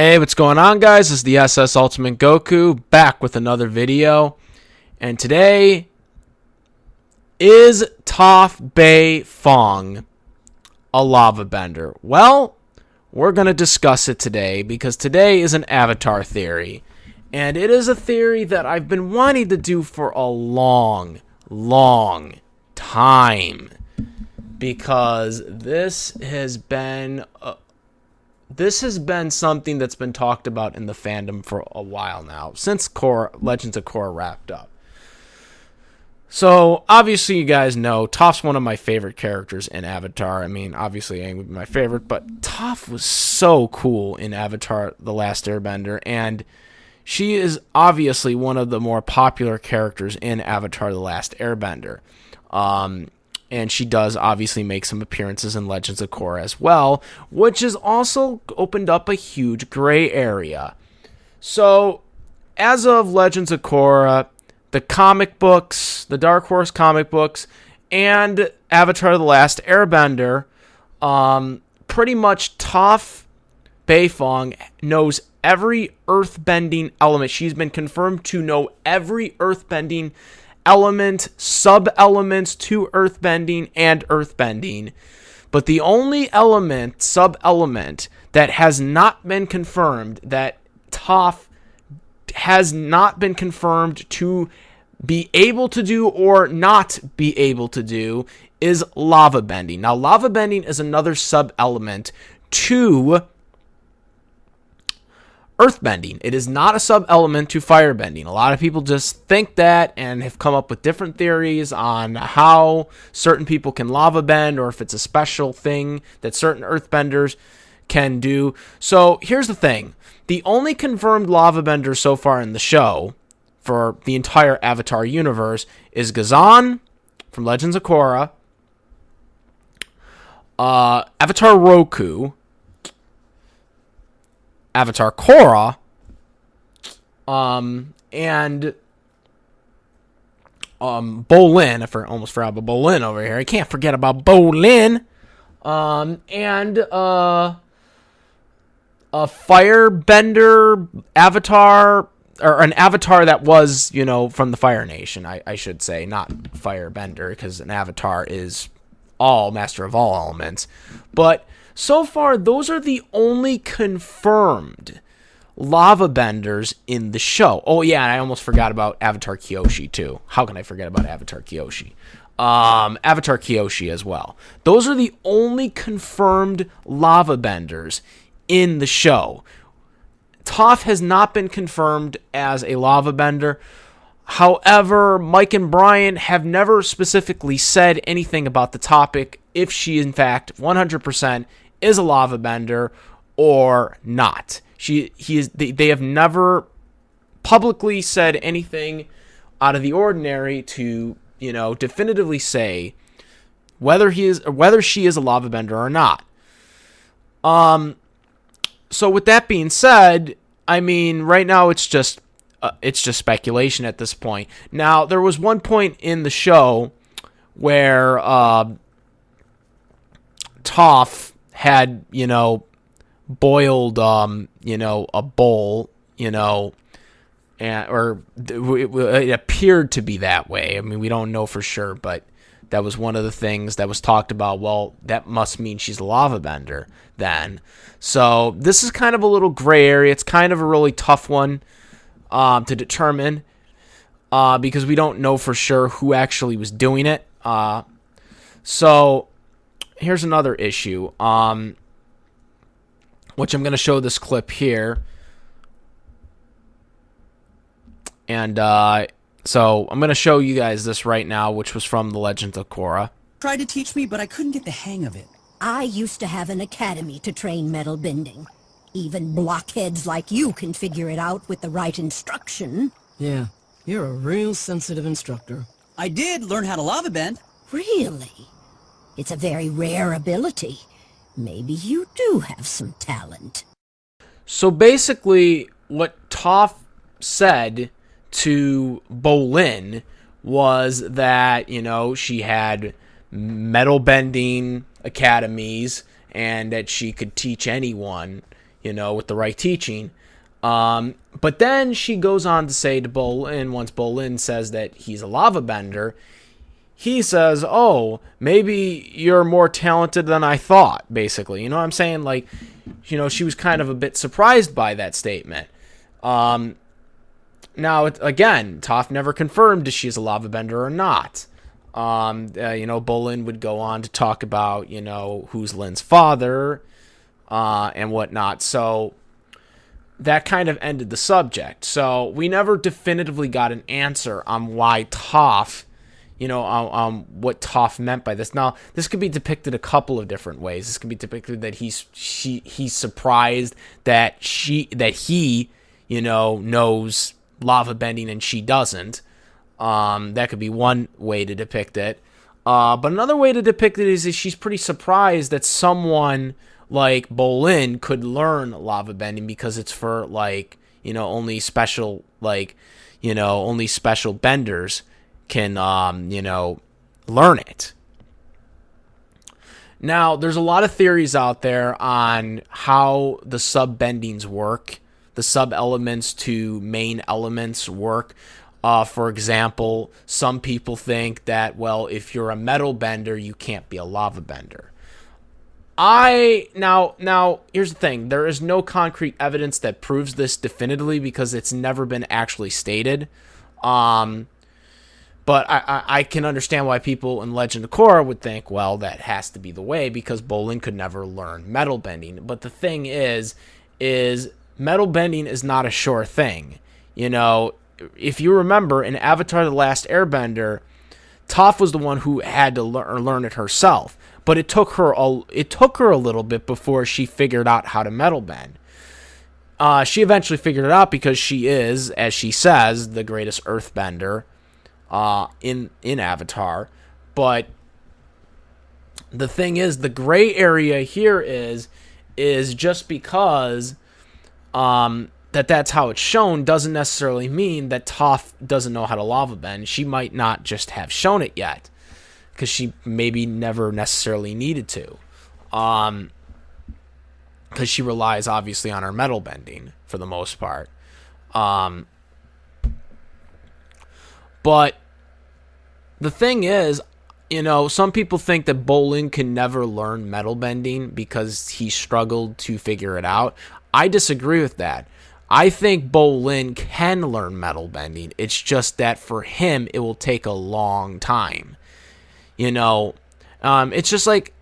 Hey, what's going on, guys? This is the SS Ultimate Goku back with another video. And today is Toph Bei Fong a Lavabender? Well, we're going to discuss it today because today is an avatar theory. And it is a theory that I've been wanting to do for a long time. Because this has been something that's been talked about in the fandom for a while now, since Legends of Korra wrapped up. So, obviously, you guys know, Toph's one of my favorite characters in Avatar. I mean, obviously, Aang would be my favorite, but Toph was so cool in Avatar The Last Airbender, and she is obviously one of the more popular characters in Avatar The Last Airbender. And she does obviously make some appearances in Legends of Korra as well, which has also opened up a huge gray area. So, as of Legends of Korra, the comic books, the Dark Horse comic books, and Avatar The Last Airbender, pretty much Toph Bei Fong knows every earthbending element. She's been confirmed to know every earthbending element, sub-elements to earthbending and earthbending. But the only element, sub-element, that has not been confirmed, that Toph has not been confirmed to be able to do or not be able to do, is lavabending. Now, lavabending is another sub-element to earthbending. It is not a sub-element to firebending. A lot of people just think that and have come up with different theories on how certain people can lava bend, or if it's a special thing that certain earthbenders can do. So here's the thing. The only confirmed lavabender so far in the show for the entire Avatar universe is Ghazan from Legends of Korra, Avatar Roku, Avatar Korra, and Bolin. I almost forgot about Bolin over here. I can't forget about Bolin. And a firebender avatar, or an avatar that was, from the Fire Nation, I should say, not firebender, because an avatar is all master of all elements. But so far, those are the only confirmed lavabenders in the show. Oh, yeah, and I almost forgot about Avatar Kyoshi, too. How can I forget about Avatar Kyoshi? Avatar Kyoshi as well. Those are the only confirmed lavabenders in the show. Toph has not been confirmed as a lavabender. However, Mike and Brian have never specifically said anything about the topic, if she, in fact, 100% is a lavabender or not. They have never publicly said anything out of the ordinary to, definitively say whether she is a lavabender or not. So with that being said, I mean, right now it's just speculation at this point. Now, there was one point in the show where Toph had, boiled, a bowl, or it appeared to be that way. I mean, we don't know for sure, but that was one of the things that was talked about. Well, that must mean she's a lavabender then. So this is kind of a little gray area. It's kind of a really tough one to determine because we don't know for sure who actually was doing it. So here's another issue, which I'm going to show this clip here. And so I'm going to show you guys this right now, which was from The Legends of Korra. Tried to teach me, but I couldn't get the hang of it. I used to have an academy to train metal bending. Even blockheads like you can figure it out with the right instruction. Yeah, you're a real sensitive instructor. I did learn how to lava bend. Really? It's a very rare ability. Maybe you do have some talent. So basically, what Toph said to Bolin was that, she had metal bending academies and that she could teach anyone, with the right teaching. But then she goes on to say to Bolin, once Bolin says that he's a Lavabender, he says, oh, maybe you're more talented than I thought, basically. You know what I'm saying? Like, she was kind of a bit surprised by that statement. Now, again, Toph never confirmed if she's a Lavabender or not. Bolin would go on to talk about, who's Lin's father, and whatnot. So that kind of ended the subject. So we never definitively got an answer on why Toph, what Toph meant by this. Now, this could be depicted a couple of different ways. This could be depicted that he's surprised that he knows lava bending and she doesn't. That could be one way to depict it. But another way to depict it is she's pretty surprised that someone like Bolin could learn lava bending because it's for only special only special benders can learn it. Now, there's a lot of theories out there on how the sub bendings work, the sub elements to main elements work. For example, some people think that, well, if you're a metal bender, you can't be a lava bender. Now, here's the thing. There is no concrete evidence that proves this definitively because it's never been actually stated. But I can understand why people in Legend of Korra would think, well, that has to be the way because Bolin could never learn metal bending. But the thing is metal bending is not a sure thing. If you remember, in Avatar: The Last Airbender, Toph was the one who had to learn it herself. But it took her a little bit before she figured out how to metal bend. She eventually figured it out because she is, as she says, the greatest earthbender in Avatar. But the thing is, the gray area here is just because that's how it's shown doesn't necessarily mean that Toph doesn't know how to lava bend. She might not just have shown it yet, because she maybe never necessarily needed to. Because she relies, obviously, on her metal bending, for the most part. But the thing is, some people think that Bolin can never learn metal bending because he struggled to figure it out. I disagree with that. I think Bolin can learn metal bending. It's just that for him, it will take a long time. It's just like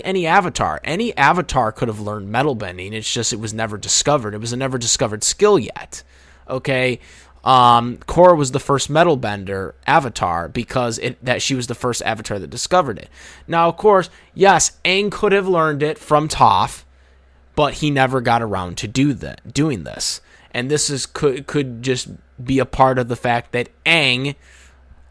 any avatar. Any avatar could have learned metal bending. It's just it was never discovered. It was a never discovered skill yet. Okay, Korra was the first metal bender avatar because that she was the first avatar that discovered it. Now, of course, yes, Aang could have learned it from Toph, but he never got around to doing this. And this could just be a part of the fact that Aang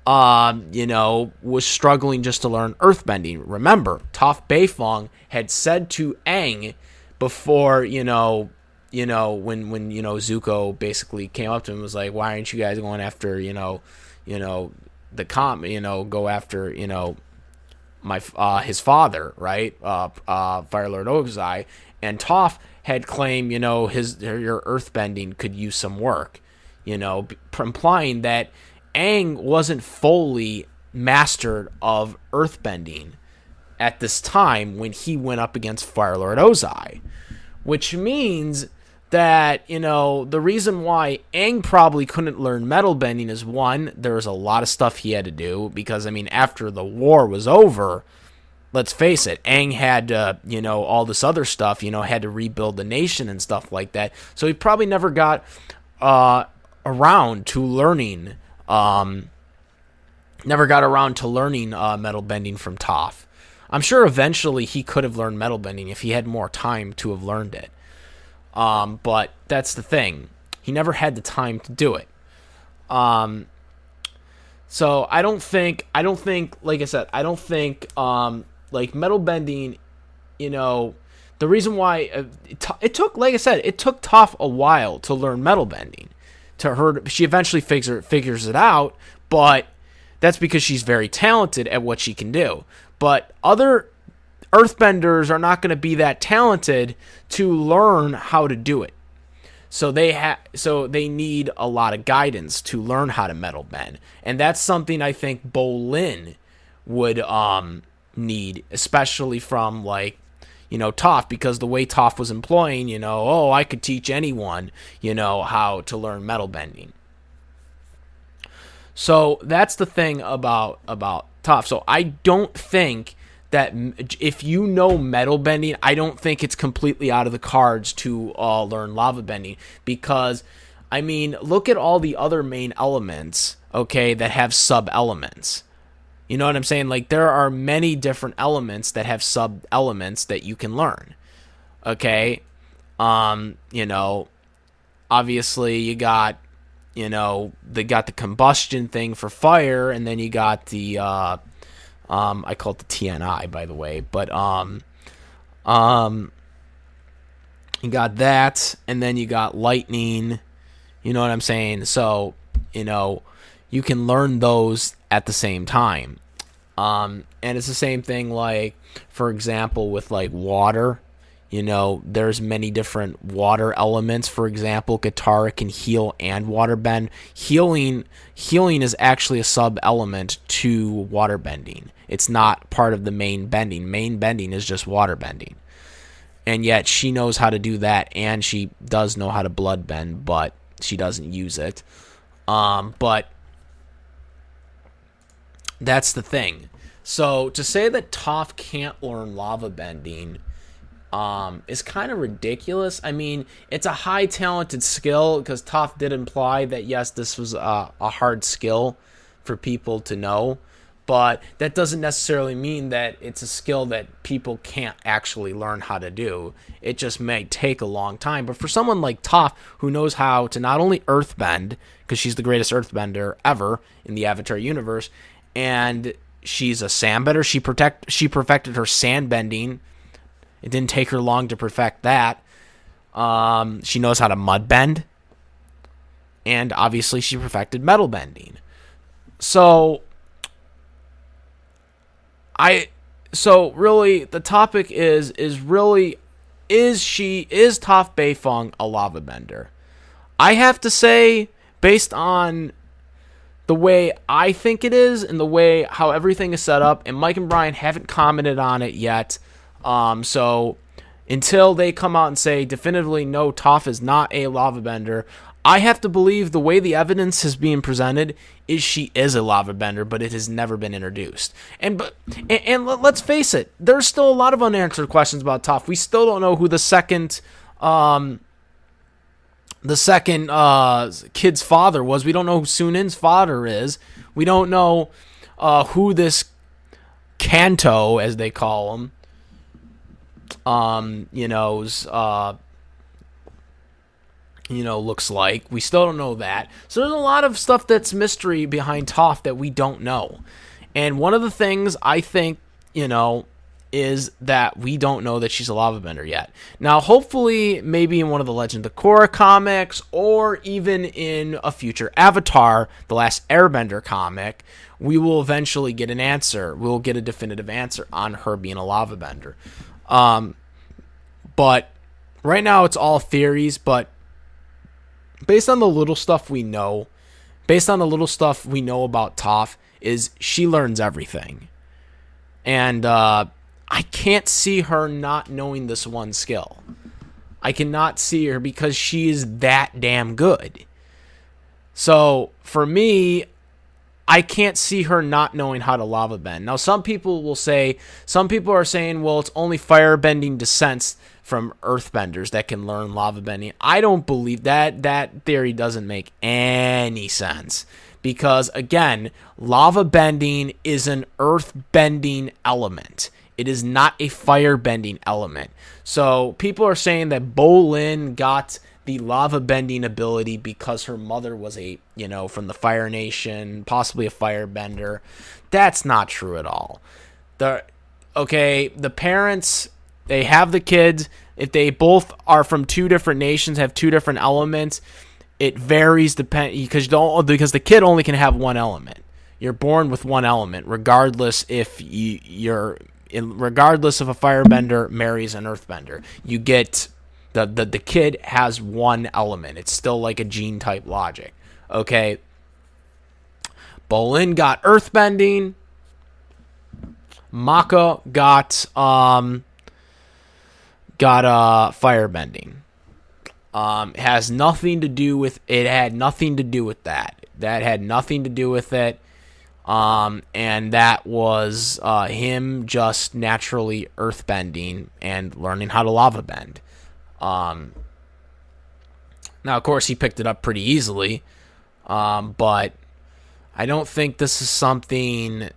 was struggling just to learn earthbending. Remember, Toph Bei Fong had said to Aang before, when Zuko basically came up to him and was like, why aren't you guys going after, go after, his father, right? Fire Lord Ozai. And Toph had claimed, your earthbending could use some work, implying that Aang wasn't fully mastered of earthbending at this time when he went up against Fire Lord Ozai, which means that, the reason why Aang probably couldn't learn metal bending is, one, there was a lot of stuff he had to do because, after the war was over, let's face it, Aang had, all this other stuff, had to rebuild the nation and stuff like that. So he probably never got around to learning metal bending from Toph. I'm sure eventually he could have learned metal bending if he had more time to have learned it. But that's the thing. He never had the time to do it. So I don't think, like I said, metal bending, the reason why it took, like I said, it took Toph a while to learn metal bending. She eventually figures it out, but that's because she's very talented at what she can do. But other earthbenders are not going to be that talented to learn how to do it. So they need a lot of guidance to learn how to metal bend. And that's something I think Bolin would need, especially from like, Toph, because the way Toph was employing, I could teach anyone, how to learn metal bending. So that's the thing about Toph. So I don't think that if you know metal bending, I don't think it's completely out of the cards to learn lava bending, because I mean, look at all the other main elements, okay, that have sub elements. You know what I'm saying? Like, there are many different elements that have sub elements that you can learn. Okay, obviously you got, they got the combustion thing for fire, and then you got the I call it the TNI, by the way, but you got that, and then you got lightning. You know what I'm saying? So, you can learn those at the same time. And it's the same thing, like, for example, with like water. There's many different water elements. For example, Katara can heal and water bend. Healing is actually a sub element to water bending. It's not part of the main bending. Main bending is just water bending. And yet she knows how to do that, and she does know how to blood bend, but she doesn't use it. But that's the thing. So to say that Toph can't learn lava bending is kind of ridiculous. I mean, it's a high talented skill, because Toph did imply that, yes, this was a hard skill for people to know, but that doesn't necessarily mean that it's a skill that people can't actually learn how to do. It just may take a long time. But for someone like Toph, who knows how to not only earthbend, because she's the greatest earthbender ever in the Avatar universe, and she's a sandbender, she perfected her sand bending. It didn't take her long to perfect that. She knows how to mud bend. And obviously she perfected metal bending. So really the topic is Toph Bei Fong a lava bender? I have to say, based on the way I think it is and the way how everything is set up, and Mike and Brian haven't commented on it yet. So until they come out and say definitively no, Toph is not a lava bender, I have to believe the way the evidence is being presented is she is a lava bender, but it has never been introduced. And let's face it, there's still a lot of unanswered questions about Toph. We still don't know who the second kid's father was. We don't know who Sunin's father is. We don't know who this Kanto, as they call him, looks like. We still don't know that. So there's a lot of stuff that's mystery behind Toph that we don't know. And one of the things I think, is that we don't know that she's a lava bender yet. Now, hopefully, maybe in one of the Legend of Korra comics, or even in a future Avatar, The Last Airbender comic, we will eventually get an answer. We'll get a definitive answer on her being a lava bender. But right now it's all theories, but based on the little stuff we know about Toph, is she learns everything. And I can't see her not knowing this one skill. I cannot see her, because she is that damn good. So for me, I can't see her not knowing how to lava bend. Now, some people are saying, well, it's only firebending descents from earthbenders that can learn lava bending. I don't believe that. That theory doesn't make any sense, because again, lava bending is an earth bending element. It is not a fire bending element. So people are saying that Bolin got the lava bending ability because her mother was from the Fire Nation, possibly a firebender. That's not true at all. The parents, they have the kids. If they both are from two different nations, have two different elements, it varies because the kid only can have one element. You're born with one element, regardless if you're regardless if a firebender marries an earthbender, you get the kid has one element. It's still like a gene type logic. Okay. Bolin got earthbending. Maka got firebending. Has nothing to do with it. Had nothing to do with that. That had nothing to do with it. And that was him just naturally earthbending and learning how to lava bend. Now, of course, he picked it up pretty easily, but I don't think this is something,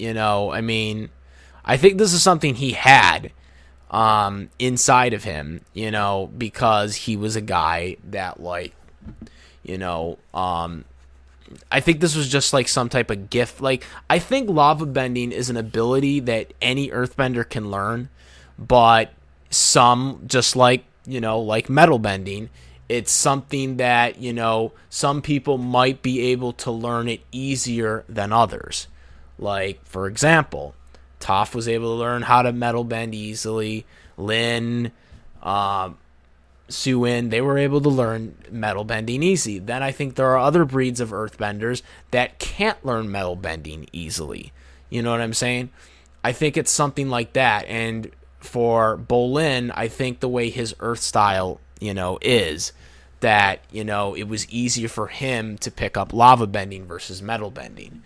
I think this is something he had inside of him, because he was a guy that, I think this was just like some type of gift. Like, I think lava bending is an ability that any earthbender can learn, but some, just like metal bending, it's something that, some people might be able to learn it easier than others. Like, for example, Toph was able to learn how to metal bend easily. Lin, Suin, they were able to learn metal bending easy. Then I think there are other breeds of earthbenders that can't learn metal bending easily. You know what I'm saying? I think it's something like that. And for Bolin, I think the way his earth style, is that, it was easier for him to pick up lava bending versus metal bending.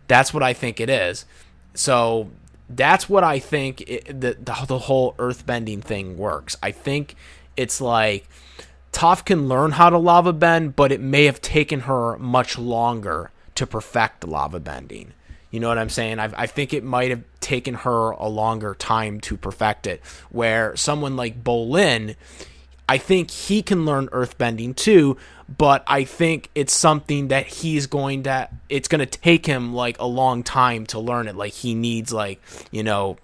That's what I think it is. So that's what I think the whole earthbending thing works. I think it's like Toph can learn how to lava bend, but it may have taken her much longer to perfect lava bending. You know what I'm saying? I think it might have taken her a longer time to perfect it, where someone like Bolin, I think he can learn earthbending too, but I think it's something that it's going to take him like a long time to learn it. Like, he needs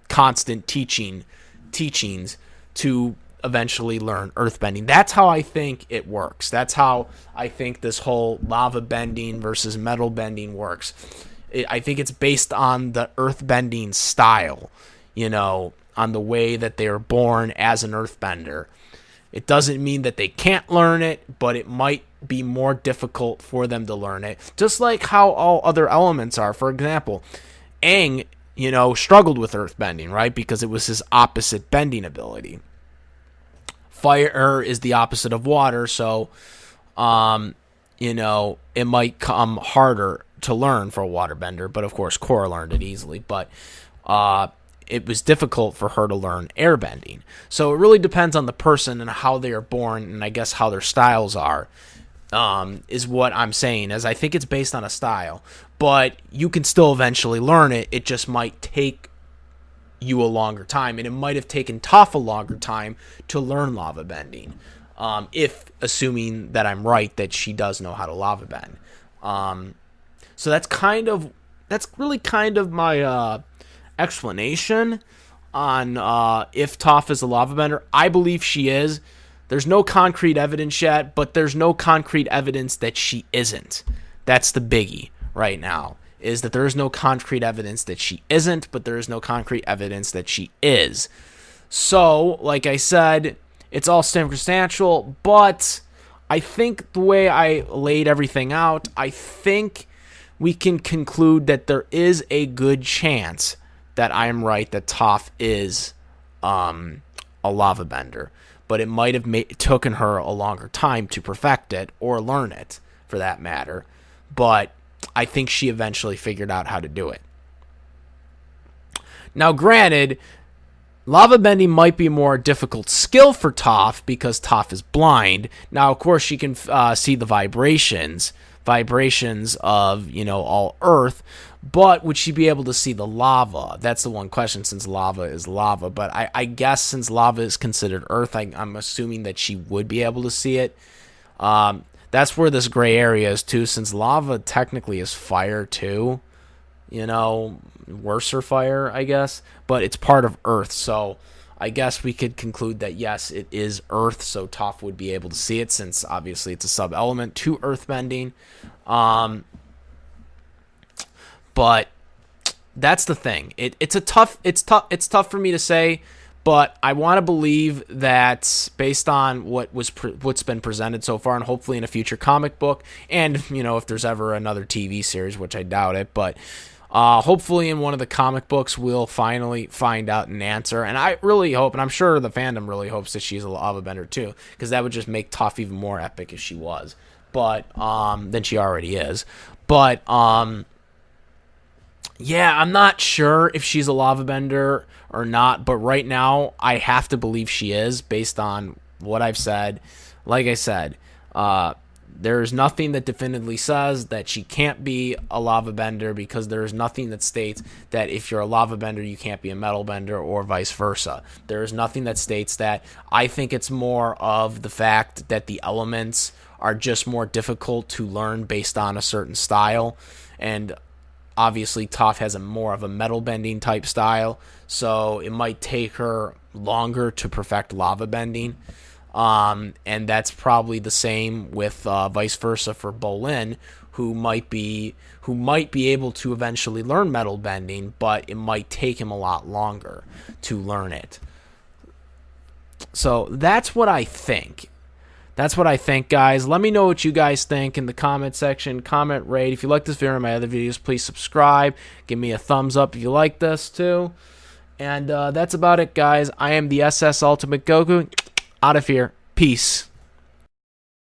constant teachings to eventually learn earthbending. That's how I think it works. That's how I think this whole lava bending versus metal bending works. I think it's based on the earthbending style, on the way that they are born as an earthbender. It doesn't mean that they can't learn it, but it might be more difficult for them to learn it. Just like how all other elements are. For example, Aang, struggled with earthbending, right? Because it was his opposite bending ability. Fire is the opposite of water, so, it might come harder to learn for a waterbender, but of course Korra learned it easily. But it was difficult for her to learn airbending. So it really depends on the person and how they are born, and I guess how their styles are, is what I'm saying. As I think it's based on a style, but you can still eventually learn it. It just might take you a longer time, and it might have taken Toph a longer time to learn lava bending, if assuming that I'm right that she does know how to lava bend. So that's really kind of my explanation on if Toph is a lava bender. I believe she is. There's no concrete evidence yet, but there's no concrete evidence that she isn't. That's the biggie right now, is that there is no concrete evidence that she isn't, but there is no concrete evidence that she is. So, like I said, it's all circumstantial, but I think the way I laid everything out, I think we can conclude that there is a good chance that I am right, that Toph is a lava bender. But it might have taken her a longer time to perfect it, or learn it, for that matter. But I think she eventually figured out how to do it. Now, granted, lava bending might be a more difficult skill for Toph because Toph is blind. Now, of course, she can see the vibrations of, all Earth, but would she be able to see the lava? That's the one question, since lava is lava. But I guess since lava is considered Earth, I'm assuming that she would be able to see it. That's where this gray area is too, since lava technically is fire too. Worser fire, I guess. But it's part of Earth, so I guess we could conclude that yes, it is Earth, so Toph would be able to see it, since obviously it's a sub-element to earthbending. But That's the thing. It's tough for me to say, but I want to believe that based on what's been presented so far, and hopefully in a future comic book, and if there's ever another TV series, which I doubt it, but hopefully in one of the comic books we'll finally find out an answer. And I really hope, and I'm sure the fandom really hopes, that she's a Lavabender too, because that would just make Toph even more epic if she was. But than she already is. But yeah, I'm not sure if she's a Lavabender or not, but right now I have to believe she is based on what I've said. Like I said, there's nothing that definitively says that she can't be a Lavabender, because there's nothing that states that if you're a Lavabender you can't be a Metalbender, or vice versa. There is nothing that states that. I think it's more of the fact that the elements are just more difficult to learn based on a certain style, and obviously Toph has more of a Metalbending type style, so it might take her longer to perfect Lavabending. And that's probably the same with vice versa for Bolin, who might be able to eventually learn Metalbending, but it might take him a lot longer to learn it. So that's what I think. That's what I think, guys. Let me know what you guys think in the comment section. Comment, rate. If you like this video or my other videos, please subscribe. Give me a thumbs up if you like this too. And that's about it, guys. I am the SS Ultimate Goku. Out of here. Peace.